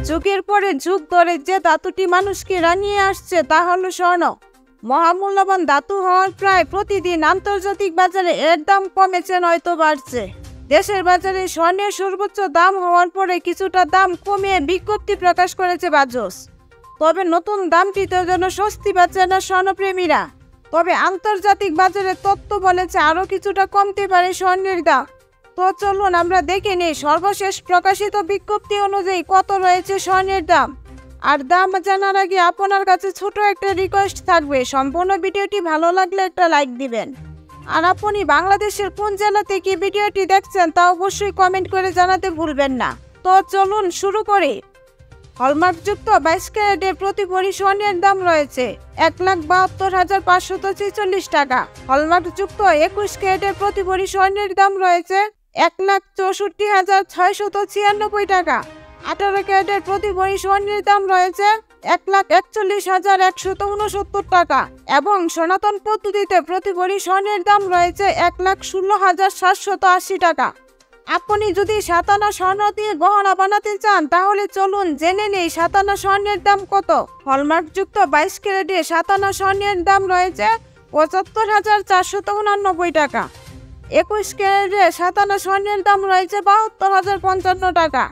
যুগের পরে যুগ ধরে যে ধাতুটি মানুষকে রাঙিয়ে আসছে তা হলো স্বর্ণ। মহামূল্যবান ধাতু হওয়ার প্রায় প্রতিদিন আন্তর্জাতিক বাজারে এর দাম কমেছে নয়তো বাড়ছে। দেশের বাজারে স্বর্ণের সর্বোচ্চ দাম হওয়ার পরে কিছুটা দাম কমিয়ে বিজ্ঞপ্তি প্রকাশ করেছে বাজস। তবে নতুন দামটিতে যেন স্বস্তি পাচ্ছে না স্বর্ণপ্রেমীরা। তবে আন্তর্জাতিক বাজারে তথ্য বলেছে আরও কিছুটা কমতে পারে স্বর্ণের দাম। তো চলুন আমরা দেখে নিই সর্বশেষ প্রকাশিত বিজ্ঞপ্তি অনুযায়ী কত রয়েছে স্বর্ণের দাম। আর দাম জানার আগে আপনার কাছে ছোট একটা রিকোয়েস্ট থাকবে, সম্পূর্ণ ভিডিওটি ভালো লাগলে একটা লাইক দিবেন। আর আপনি বাংলাদেশের কোন জেলা থেকে ভিডিওটি দেখছেন তা অবশ্যই কমেন্ট করে জানাতে ভুলবেন না। তো চলুন শুরু করি। হলমার্কযুক্ত 22 ক্যারেটের প্রতি ভরি স্বর্ণের দাম রয়েছে 1,72,546 টাকা। হলমার্কযুক্ত 21 ক্যারেটের প্রতি ভরি স্বর্ণের দাম রয়েছে 1,64,696 টাকা। 18 ক্যারেটের প্রতি ভরি স্বর্ণের দাম রয়েছে 1,41,169 টাকা এবং সনাতন পদ্ধতিতে প্রতি ভরি স্বর্ণের দাম রয়েছে 1,16,780 টাকা। আপনি যদি 57 স্বর্ণ দিয়ে গহনা বানাতে চান তাহলে চলুন জেনে নেই 57 স্বর্ণের দাম কত। হলমার্কযুক্ত 22 ক্যারেটে 57 স্বর্ণের দাম রয়েছে 75,489 টাকা। 21 ক্যারেটে 57 স্বর্ণের দাম রয়েছে 72,055 টাকা।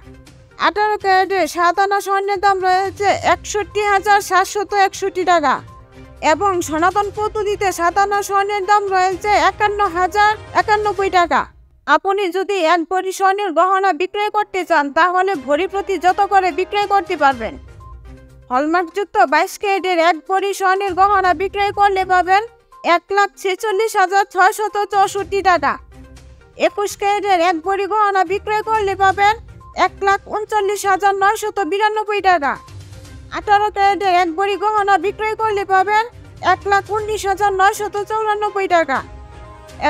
18 ক্যারেটে 57 স্বর্ণের দাম রয়েছে 61,761 টাকা এবং সনাতন পদ্ধতিতে 57 স্বর্ণের দাম রয়েছে 51,091 টাকা। আপনি যদি এক ভরি স্বর্ণের গহনা বিক্রয় করতে চান তাহলে ভরি প্রতি যত করে বিক্রয় করতে পারবেন। হলমার্কযুক্ত 22 ক্যারেটের এক ভরি স্বর্ণের গহনা বিক্রয় করলে পাবেন 1,46,664 টাকা। 21 ক্যারেটের এক ভরি গহনা বিক্রয় করলে পাবেন 1,39,992 টাকা। 18 ক্যারেটের এক ভরি গহনা বিক্রয় করলে পাবেন 1,19,994 টাকা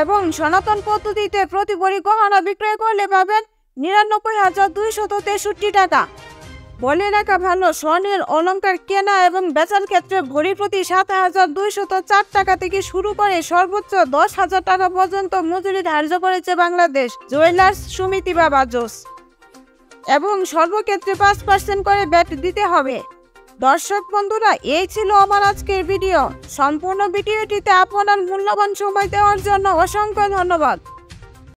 এবং সনাতন পদ্ধতিতে প্রতি ভরি গহনা বিক্রয় করলে পাবেন 99,263 টাকা। বলে রাখা ভালো, স্বর্ণের অলংকার কেনা এবং বেচার ক্ষেত্রে ভরি প্রতি 7,204 টাকা থেকে শুরু করে সর্বোচ্চ 10,000 টাকা পর্যন্ত মজুরি ধার্য করেছে বাংলাদেশ জুয়েলার্স সমিতি বা বাজস এবং সর্বক্ষেত্রে 5% করে ভ্যাট দিতে হবে। দর্শক বন্ধুরা, এই ছিল আমার আজকের ভিডিও। সম্পূর্ণ ভিডিওটিতে আপনার মূল্যবান সময় দেওয়ার জন্য অসংখ্য ধন্যবাদ।